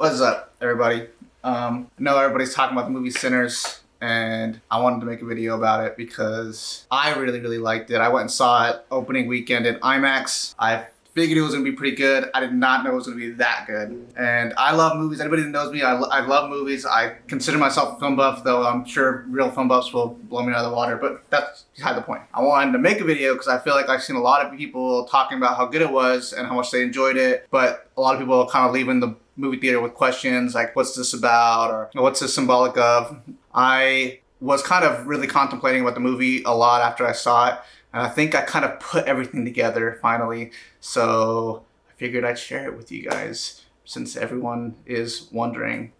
What's up, everybody? I know everybody's talking about the movie Sinners, and I wanted to make a video about it because I really liked it. I went and saw it opening weekend in IMAX. I figured it was going to be pretty good. I did not know it was going to be that good. And I love movies. Anybody that knows me, I love movies. I consider myself a film buff, though I'm sure real film buffs will blow me out of the water, but that's beside the point. I wanted to make a video because I feel like I've seen a lot of people talking about how good it was and how much they enjoyed it, but a lot of people are kind of leaving the movie theater with questions like, what's this about, or what's this symbolic of? I was kind of really contemplating about the movie a lot after I saw it, and I think I kind of put everything together finally. So I figured I'd share it with you guys since everyone is wondering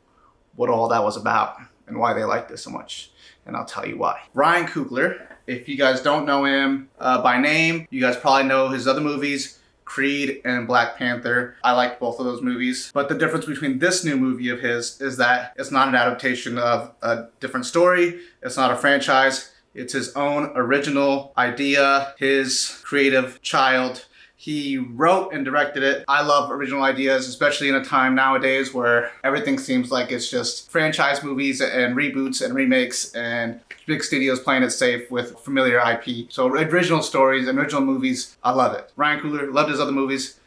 what all that was about and why they like this so much. And I'll tell you why. Ryan Coogler, if you guys don't know him by name, you guys probably know his other movies, Creed and Black Panther. I like both of those movies. But the difference between this new movie of his is that it's not an adaptation of a different story. It's not a franchise. It's his own original idea, his creative child. He wrote and directed it. I love original ideas, especially in a time nowadays where everything seems like it's just franchise movies and reboots and remakes and big studios playing it safe with familiar IP. So original stories and original movies, I love it. Ryan Coogler, loved his other movies.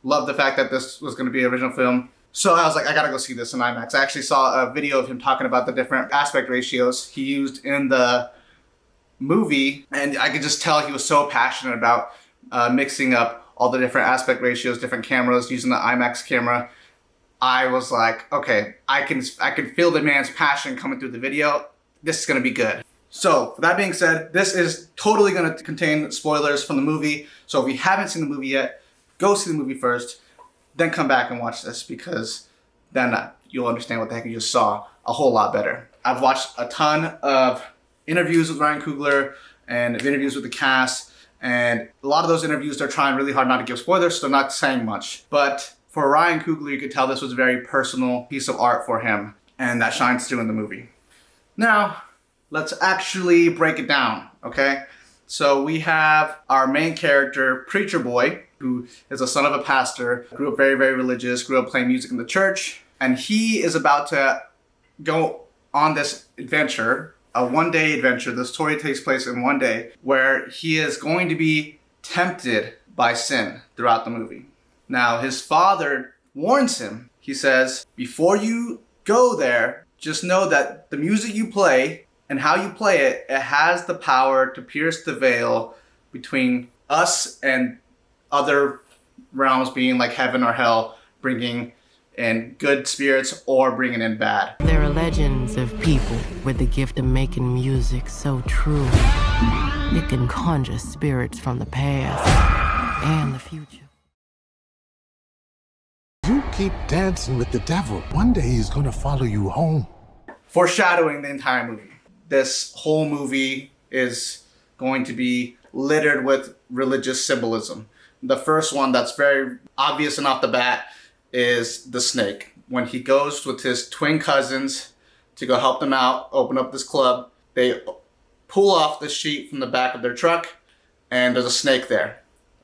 Loved the fact that this was going to be an original film. So I was like, I gotta go see this in IMAX. I actually saw a video of him talking about the different aspect ratios he used in the movie, and I could just tell he was so passionate about mixing up all the different aspect ratios, different cameras, using the IMAX camera. I was like, okay, I can feel the man's passion coming through the video. This is gonna be good. So, with that being said, this is totally gonna contain spoilers from the movie. So if you haven't seen the movie yet, go see the movie first, then come back and watch this, because then you'll understand what the heck you just saw a whole lot better. I've watched a ton of interviews with Ryan Coogler and interviews with the cast, and a lot of those interviews they're trying really hard not to give spoilers, so they're not saying much. But for Ryan Coogler, you could tell this was a very personal piece of art for him, and that shines through in the movie. Now, let's actually break it down, okay? So we have our main character, Preacher Boy, who is a son of a pastor, grew up very religious, grew up playing music in the church, and he is about to go on this adventure, a one-day adventure. The story takes place in one day, where he is going to be tempted by sin throughout the movie. Now, his father warns him. He says, before you go there, just know that the music you play and how you play it, it has the power to pierce the veil between us and other realms, being like heaven or hell, bringing in good spirits or bringing in bad. There are legends of people with the gift of making music so true. It can conjure spirits from the past and the future. You keep dancing with the devil. One day he's gonna follow you home. Foreshadowing the entire movie. This whole movie is going to be littered with religious symbolism. The first one that's very obvious and off the bat is the snake. When he goes with his twin cousins to go help them out, open up this club, they pull off the sheet from the back of their truck, and there's a snake there.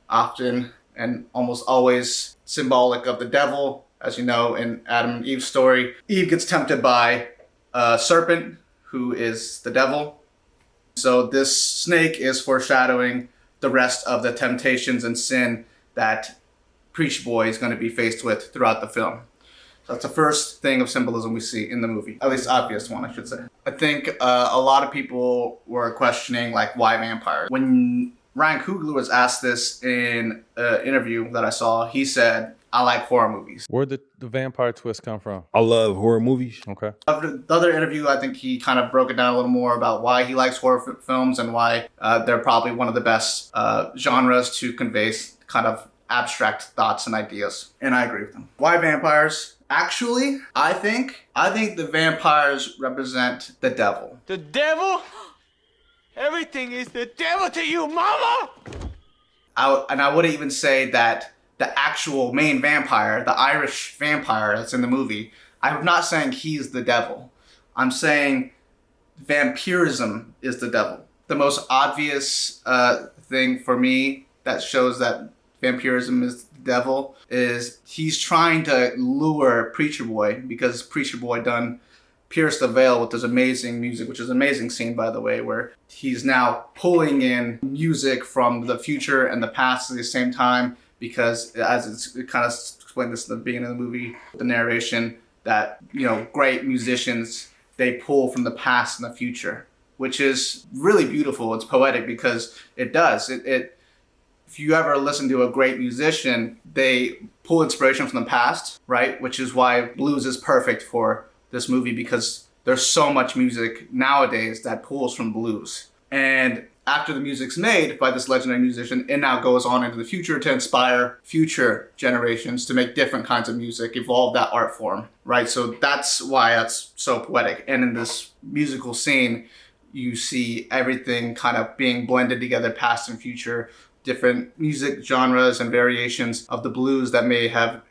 Often and almost always symbolic of the devil. As you know, in Adam and Eve's story, Eve gets tempted by a serpent, who is the devil. So this snake is foreshadowing the rest of the temptations and sin that Preacher Boy is going to be faced with throughout the film. So that's the first thing of symbolism we see in the movie. At least obvious one, I should say. I think a lot of people were questioning, like, why vampires? When Ryan Coogler was asked this in an interview that I saw, he said, I like horror movies. Where'd the vampire twist come from? I love horror movies. Okay. After the other interview, I think he kind of broke it down a little more about why he likes horror films and why they're probably one of the best genres to convey kind of abstract thoughts and ideas. And I agree with him. Why vampires? Actually, I think the vampires represent the devil. The devil? Everything is the devil to you, mama! I wouldn't even say that the actual main vampire, the Irish vampire that's in the movie, I'm not saying he's the devil. I'm saying vampirism is the devil. The most obvious thing for me that shows that vampirism is the devil is he's trying to lure Preacher Boy, because Preacher Boy done pierced the veil with this amazing music, which is an amazing scene, by the way, where he's now pulling in music from the future and the past at the same time, because as it kind of explained this in the beginning of the movie, the narration, that, you know, great musicians, they pull from the past and the future, which is really beautiful. It's poetic because it does. If you ever listen to a great musician, they pull inspiration from the past, right? Which is why blues is perfect for this movie, because there's so much music nowadays that pulls from blues. And after the music's made by this legendary musician, it now goes on into the future to inspire future generations to make different kinds of music, evolve that art form, right? So that's why that's so poetic. And in this musical scene, you see everything kind of being blended together, past and future, different music genres and variations of the blues that may have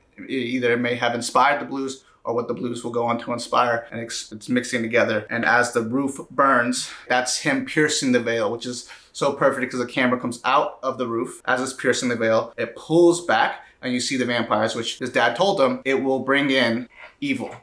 inspired the blues, or what the blues will go on to inspire, and it's mixing together. And as the roof burns, that's him piercing the veil, which is so perfect because the camera comes out of the roof as it's piercing the veil. It pulls back and you see the vampires, which his dad told him it will bring in evil.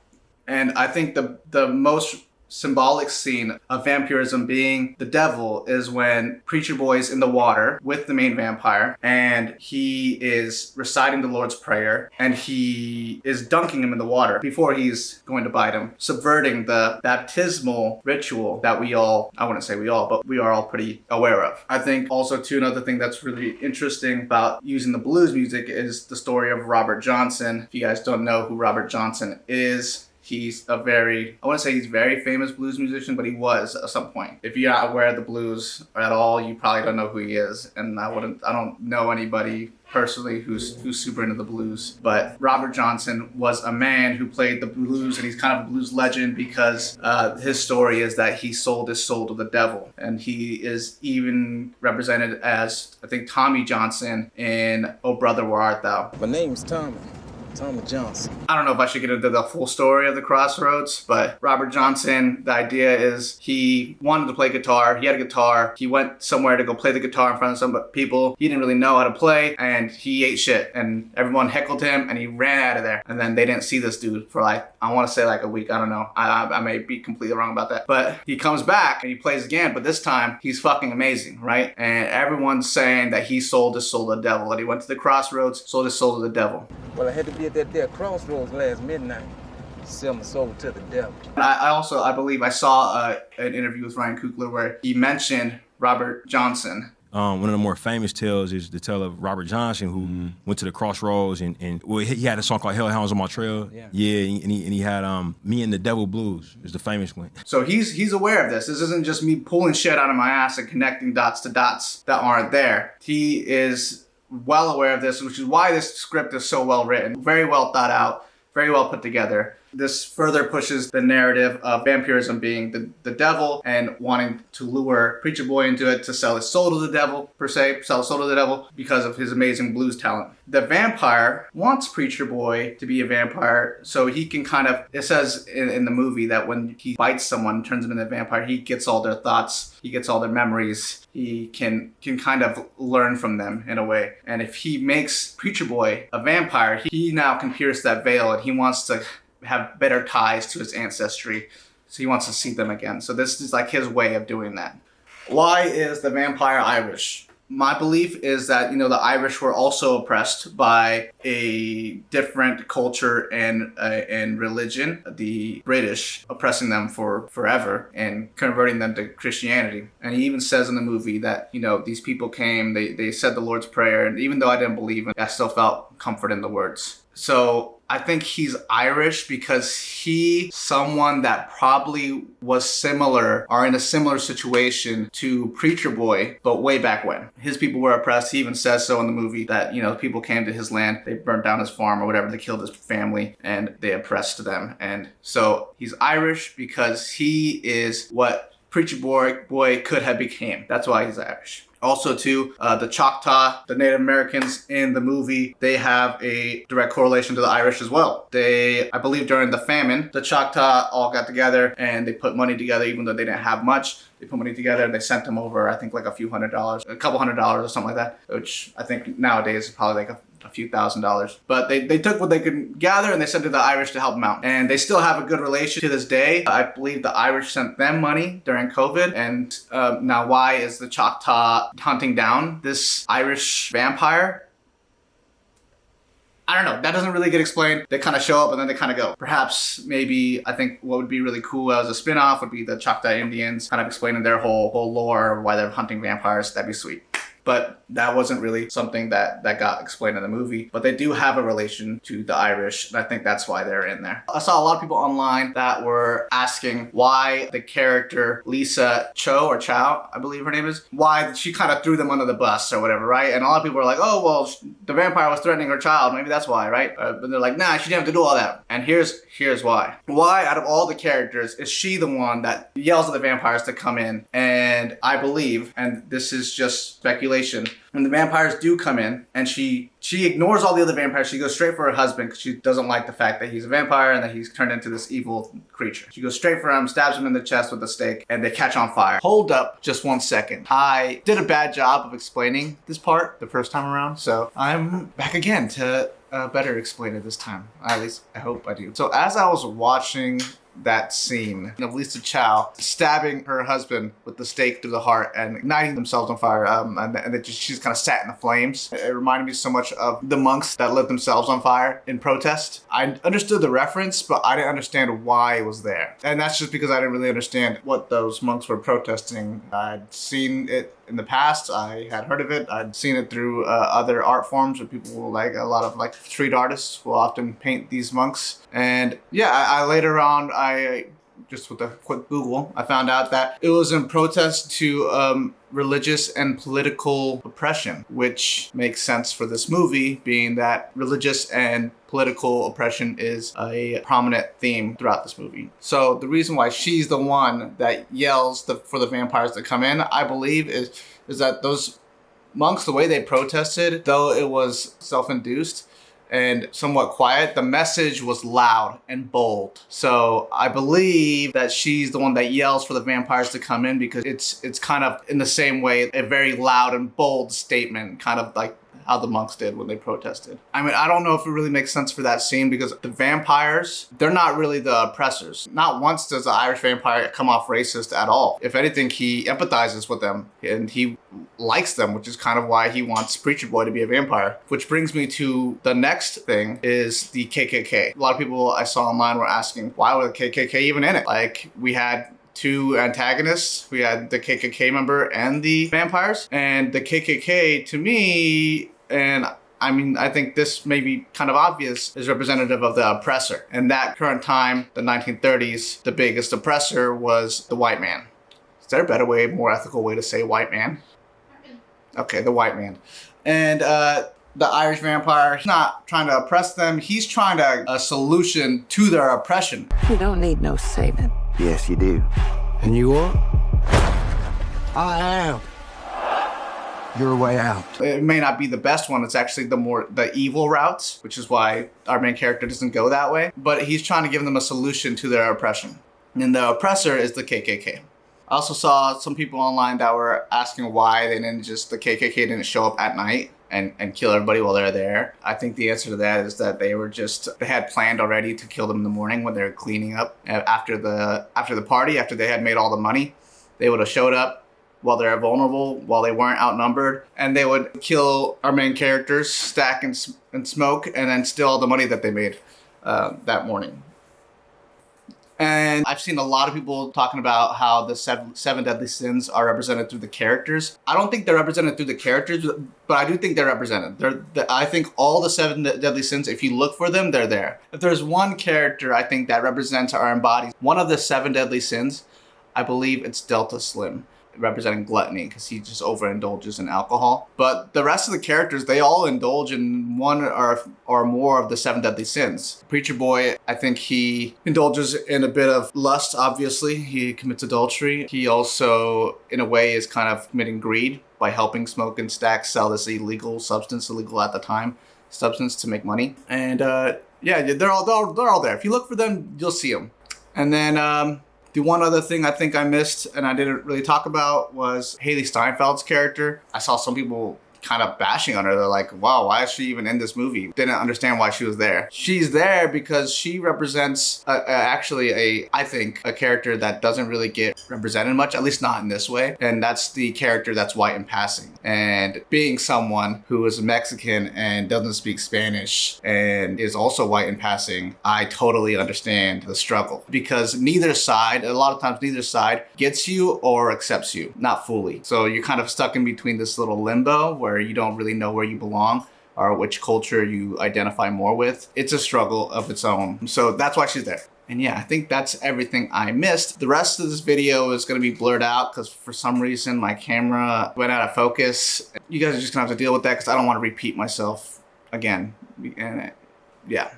And I think the most symbolic scene of vampirism being the devil is when Preacher Boy's in the water with the main vampire, and he is reciting the Lord's Prayer, and he is dunking him in the water before he's going to bite him, subverting the baptismal ritual that we all, I wouldn't say we all, but we are all pretty aware of. I think also too, another thing that's really interesting about using the blues music is the story of Robert Johnson. If you guys don't know who Robert Johnson is, he's I wouldn't say he's a very famous blues musician, but he was at some point. If you're not aware of the blues at all, you probably don't know who he is. And I don't know anybody personally who's super into the blues. But Robert Johnson was a man who played the blues, and he's kind of a blues legend because his story is that he sold his soul to the devil. And he is even represented as, I think, Tommy Johnson in Oh Brother, Where Art Thou? My name's Tommy Johnson. I don't know if I should get into the full story of the Crossroads, but Robert Johnson, the idea is he wanted to play guitar. He had a guitar. He went somewhere to go play the guitar in front of some people. He didn't really know how to play, and he ate shit, and everyone heckled him, and he ran out of there. And then they didn't see this dude for I want to say a week. I don't know. I may be completely wrong about that. But he comes back and he plays again, but this time he's fucking amazing, right? And everyone's saying that he sold his soul to the devil, that he went to the Crossroads, sold his soul to the devil. Well, I had to be at that there crossroads last midnight. Sell my soul to the devil. I believe I saw an interview with Ryan Coogler where he mentioned Robert Johnson. One of the more famous tales is the tale of Robert Johnson, who went to the crossroads and he had a song called Hellhounds on My Trail. Yeah, and he had Me and the Devil Blues is the famous one. So he's aware of this. This isn't just me pulling shit out of my ass and connecting dots to dots that aren't there. He is well aware of this, which is why this script is so well written, very well thought out, very well put together. This further pushes the narrative of vampirism being the devil and wanting to lure Preacher Boy into it to sell his soul to the devil, sell his soul to the devil because of his amazing blues talent. The vampire wants Preacher Boy to be a vampire so he can kind of, it says in the movie that when he bites someone, turns them into a vampire, he gets all their thoughts, he gets all their memories, he can kind of learn from them in a way. And if he makes Preacher Boy a vampire, he now can pierce that veil, and he wants to have better ties to his ancestry, so he wants to see them again. So this is like his way of doing that. Why is the vampire Irish? My belief is that, the Irish were also oppressed by a different culture and religion, the British oppressing them for forever and converting them to Christianity. And he even says in the movie that, these people came, they said the Lord's Prayer, and even though I didn't believe it, I still felt comfort in the words. So I think he's Irish because he's someone that probably was similar or in a similar situation to Preacher Boy, but way back when. His people were oppressed. He even says so in the movie that, people came to his land, they burnt down his farm or whatever, they killed his family, and they oppressed them. And so he's Irish because he is what Preacher Boy could have became. That's why he's Irish. Also, too, the Choctaw, the Native Americans in the movie, they have a direct correlation to the Irish as well. I believe during the famine, the Choctaw all got together and they put money together, even though they didn't have much. They put money together and they sent them over, I think, like a few $100s, a couple $100s or something like that, which I think nowadays is probably like a few $1,000s. But they took what they could gather and they sent it to the Irish to help them out. And they still have a good relation to this day. I believe the Irish sent them money during COVID. And now why is the Choctaw hunting down this Irish vampire? I don't know. That doesn't really get explained. They kind of show up and then they kind of go. Perhaps, maybe, I think what would be really cool as a spin-off would be the Choctaw Indians kind of explaining their whole lore of why they're hunting vampires. That'd be sweet. But that wasn't really something that got explained in the movie. But they do have a relation to the Irish, and I think that's why they're in there. I saw a lot of people online that were asking why the character Lisa Chow, I believe her name is, why she kind of threw them under the bus or whatever, right? And a lot of people were like, oh, well, the vampire was threatening her child. Maybe that's why, right? But they're like, nah, she didn't have to do all that. And here's why. Why, out of all the characters, is she the one that yells at the vampires to come in? And I believe, and this is just speculation, when the vampires do come in and she ignores all the other vampires, she goes straight for her husband because she doesn't like the fact that he's a vampire and that he's turned into this evil creature. She goes straight for him, stabs him in the chest with a stake, and they catch on fire. Hold up just 1 second. I did a bad job of explaining this part the first time around, so I'm back again to better explain it this time. At least I hope I do. So as I was watching that scene of Lisa Chow stabbing her husband with the stake through the heart and igniting themselves on fire, and she's kind of sat in the flames. It reminded me so much of the monks that lit themselves on fire in protest. I understood the reference, but I didn't understand why it was there. And that's just because I didn't really understand what those monks were protesting. I'd seen it in the past. I had heard of it. I'd seen it through other art forms where people, like a lot of like street artists, will often paint these monks. And yeah, I later on, just with a quick Google, I found out that it was in protest to religious and political oppression, which makes sense for this movie, being that religious and political oppression is a prominent theme throughout this movie. So the reason why she's the one that yells for the vampires to come in, I believe, is that those monks, the way they protested, though it was self-induced and somewhat quiet, the message was loud and bold. So I believe that she's the one that yells for the vampires to come in because it's kind of in the same way, a very loud and bold statement, kind of like how the monks did when they protested. I mean, I don't know if it really makes sense for that scene because the vampires, they're not really the oppressors. Not once does the Irish vampire come off racist at all. If anything, he empathizes with them and he likes them, which is kind of why he wants Preacher Boy to be a vampire. Which brings me to the next thing, is the KKK. A lot of people I saw online were asking, why were the KKK even in it? Like, we had two antagonists. We had the KKK member and the vampires. And the KKK, to me, and I mean, I think this may be kind of obvious, is representative of the oppressor. And that current time, the 1930s, the biggest oppressor was the white man. Is there a better way, more ethical way to say white man? Okay, the white man. And the Irish vampire, he's not trying to oppress them. He's trying to a solution to their oppression. You don't need no saving. Yes, you do. And you are? I am. Your way out. It may not be the best one. It's actually the evil routes, which is why our main character doesn't go that way. But he's trying to give them a solution to their oppression. And the oppressor is the KKK. I also saw some people online that were asking why the KKK didn't show up at night and kill everybody while they're there. I think the answer to that is that they had planned already to kill them in the morning when they were cleaning up after the party, after they had made all the money. They would have showed up while they're vulnerable, while they weren't outnumbered, and they would kill our main characters, stack and smoke, and then steal all the money that they made that morning. And I've seen a lot of people talking about how the seven deadly sins are represented through the characters. I don't think they're represented through the characters, but I do think they're represented. I think all the seven deadly sins, if you look for them, they're there. If there's one character I think that represents or embodies one of the seven deadly sins, I believe it's Delta Slim, representing gluttony, because he just overindulges in alcohol. But the rest of the characters, they all indulge in one or more of the seven deadly sins. Preacher Boy, I think he indulges in a bit of lust, obviously. He commits adultery. He also, in a way, is kind of committing greed by helping Smoke and Stack sell this illegal at the time, substance to make money. And yeah, they're all there. If you look for them, you'll see them. And then the one other thing I think I missed and I didn't really talk about was Hailee Steinfeld's character. I saw some people kind of bashing on her. They're like, wow, why is she even in this movie? Didn't understand why she was there. She's there because she represents I think, a character that doesn't really get represented much, at least not in this way. And that's the character that's white in passing. And being someone who is Mexican and doesn't speak Spanish and is also white in passing, I totally understand the struggle, because neither side, a lot of times neither side gets you or accepts you, not fully. So you're kind of stuck in between this little limbo where you don't really know where you belong or which culture you identify more with. It's a struggle of its own. So that's why she's there. And yeah, I think that's everything I missed. The rest of this video is gonna be blurred out because for some reason my camera went out of focus. You guys are just gonna have to deal with that because I don't want to repeat myself again. And yeah.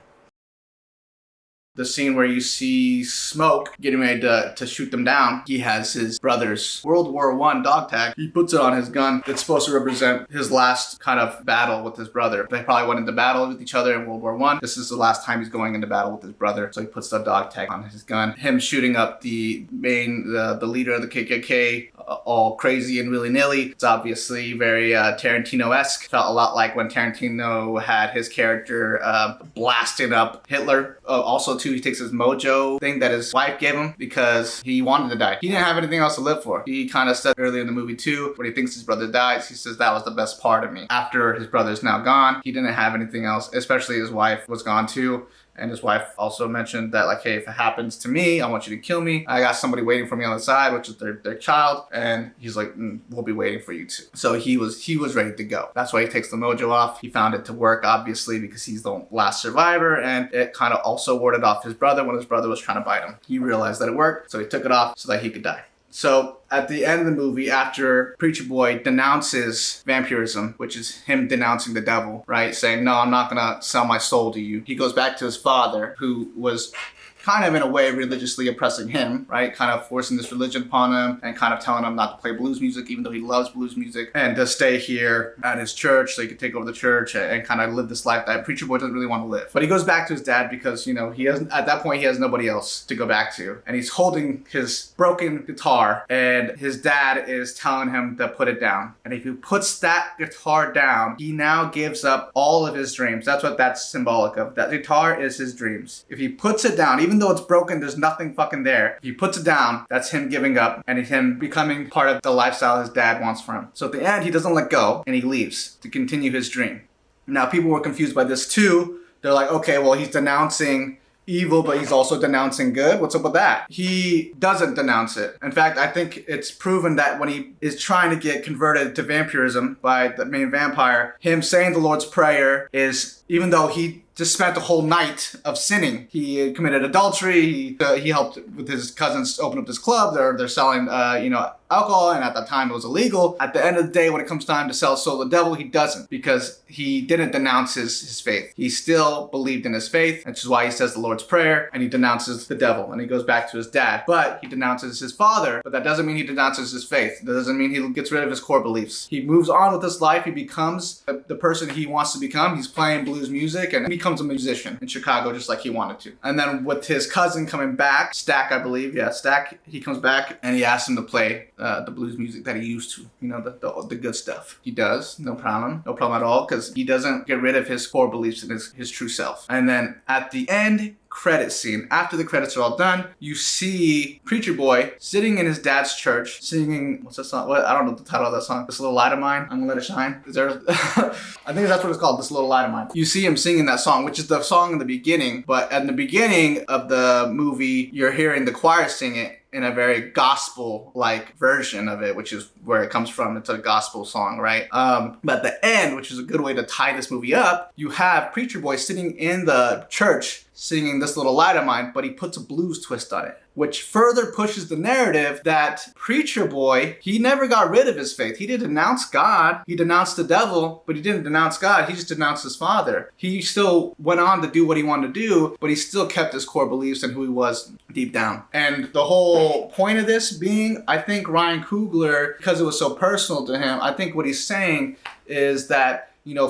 The scene where you see Smoke getting ready to shoot them down, he has his brother's World War I dog tag. He puts it on his gun. It's supposed to represent his last kind of battle with his brother. They probably went into battle with each other in World War I. This is the last time he's going into battle with his brother. So he puts the dog tag on his gun. Him shooting up the leader of the KKK, all crazy and willy-nilly. It's obviously very Tarantino-esque. Felt a lot like when Tarantino had his character blasting up Hitler. Also too, he takes his mojo thing that his wife gave him because he wanted to die. He didn't have anything else to live for. He kind of said earlier in the movie too, when he thinks his brother dies, he says that was the best part of me. After his brother's now gone, he didn't have anything else, especially his wife was gone too. And his wife also mentioned that, like, hey, if it happens to me, I want you to kill me. I got somebody waiting for me on the side, which is their child. And he's like, we'll be waiting for you too. So he was ready to go. That's why he takes the mojo off. He found it to work, obviously, because he's the last survivor. And it kind of also warded off his brother when his brother was trying to bite him. He realized that it worked, so he took it off so that he could die. So at the end of the movie, after Preacher Boy denounces vampirism, which is him denouncing the devil, right? Saying, no, I'm not gonna sell my soul to you. He goes back to his father, who was kind of in a way religiously oppressing him, right? Kind of forcing this religion upon him and kind of telling him not to play blues music, even though he loves blues music, and to stay here at his church so he could take over the church and kind of live this life that Preacher Boy doesn't really want to live. But he goes back to his dad because, you know, he hasn't, at that point, he has nobody else to go back to. And he's holding his broken guitar and his dad is telling him to put it down. And if he puts that guitar down, he now gives up all of his dreams. That's what that's symbolic of. That guitar is his dreams. If he puts it down, even though it's broken, there's nothing fucking there. If he puts it down, that's him giving up and him becoming part of the lifestyle his dad wants for him. So at the end, he doesn't let go and he leaves to continue his dream. Now, people were confused by this too. They're like, okay, well, he's denouncing evil, but he's also denouncing good. What's up with that? He doesn't denounce it. In fact, I think it's proven that when he is trying to get converted to vampirism by the main vampire, him saying the Lord's Prayer is, even though he just spent a whole night of sinning. He committed adultery. He helped with his cousins open up this club. They're selling, alcohol, and at that time it was illegal. At the end of the day, when it comes time to sell soul to the devil, he doesn't, because he didn't denounce his faith. He still believed in his faith, which is why he says the Lord's Prayer, and he denounces the devil, and he goes back to his dad. But he denounces his father, but that doesn't mean he denounces his faith. That doesn't mean he gets rid of his core beliefs. He moves on with his life. He becomes the person he wants to become. He's playing blues music, and he becomes a musician in Chicago just like he wanted to. And then with his cousin coming back, Stack, I believe, Stack, he comes back and he asks him to play the blues music that he used to, the good stuff. He does, no problem at all, because he doesn't get rid of his core beliefs and his true self. And then at the end, credit scene. After the credits are all done, you see Preacher Boy sitting in his dad's church singing, what's that song? I don't know the title of that song. This Little Light of Mine, I'm Gonna Let It Shine. Is there, I think that's what it's called, This Little Light of Mine. You see him singing that song, which is the song in the beginning, but at the beginning of the movie, you're hearing the choir sing it in a very gospel-like version of it, which is where it comes from. It's a gospel song, right? But at the end, which is a good way to tie this movie up, you have Preacher Boy sitting in the church singing This Little Light of Mine, but he puts a blues twist on it, which further pushes the narrative that Preacher Boy, he never got rid of his faith. He didn't denounce God. He denounced the devil, but he didn't denounce God. He just denounced his father. He still went on to do what he wanted to do, but he still kept his core beliefs and who he was deep down. And the whole point of this being, I think Ryan Coogler, because it was so personal to him, I think what he's saying is that,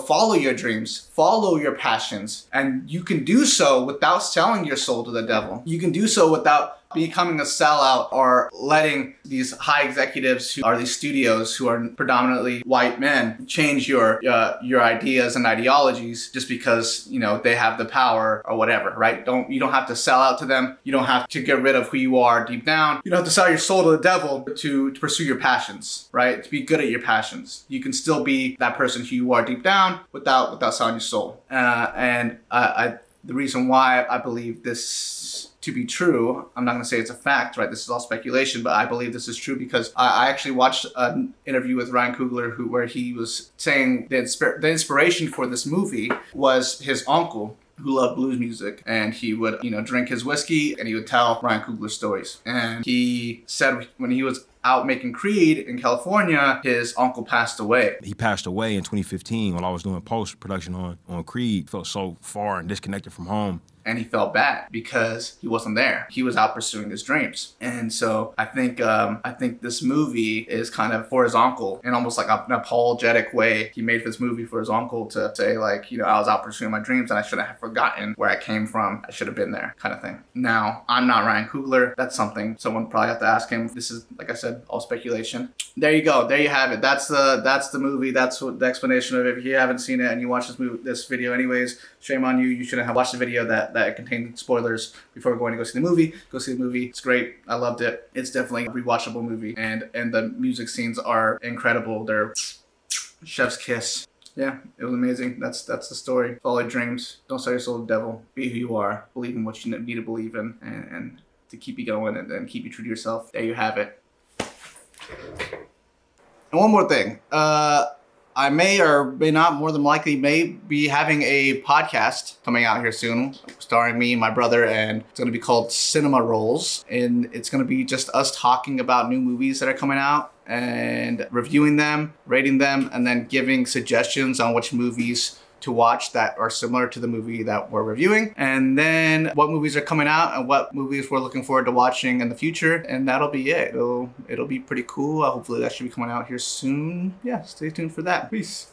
follow your dreams, follow your passions, and you can do so without selling your soul to the devil. You can do so without Becoming a sellout or letting these high executives who are these studios who are predominantly white men change your ideas and ideologies just because, you know, they have the power or whatever, right? You don't have to sell out to them. You don't have to get rid of who you are deep down. You don't have to sell your soul to the devil to pursue your passions, right? To be good at your passions. You can still be that person who you are deep down without selling your soul. The reason why I believe this to be true, I'm not going to say it's a fact, right? This is all speculation, but I believe this is true because I actually watched an interview with Ryan Coogler where he was saying the inspiration for this movie was his uncle, who loved blues music, and he would, you know, drink his whiskey and he would tell Ryan Coogler stories. And he said when he was out making Creed in California, his uncle passed away. He passed away in 2015 while I was doing post-production on Creed. Felt so far and disconnected from home. And he felt bad because he wasn't there. He was out pursuing his dreams. And so I think this movie is kind of for his uncle in almost like an apologetic way. He made this movie for his uncle to say, like, you know, I was out pursuing my dreams and I shouldn't have forgotten where I came from. I should have been there, kind of thing. Now, I'm not Ryan Coogler. That's something someone probably have to ask him. This is, like I said, all speculation. There you go. There you have it. That's the movie. That's what the explanation of it. If you haven't seen it and you watch this video anyways, shame on you. You shouldn't have watched the video that contained spoilers before going to go see the movie. Go see the movie. It's great. I loved it. It's definitely a rewatchable movie. And the music scenes are incredible. They're chef's kiss. Yeah, it was amazing. That's the story. Follow your dreams. Don't sell your soul to the devil. Be who you are. Believe in what you need to believe in and to keep you going and keep you true to yourself. There you have it. And one more thing. I may or may not, more than likely, may be having a podcast coming out here soon, starring me and my brother, and it's going to be called Cinema Rolls. And it's going to be just us talking about new movies that are coming out and reviewing them, rating them, and then giving suggestions on which movies to watch that are similar to the movie that we're reviewing, and then what movies are coming out and what movies we're looking forward to watching in the future, and that'll be it. It'll be pretty cool. Hopefully that should be coming out here soon. Yeah, stay tuned for that. Peace.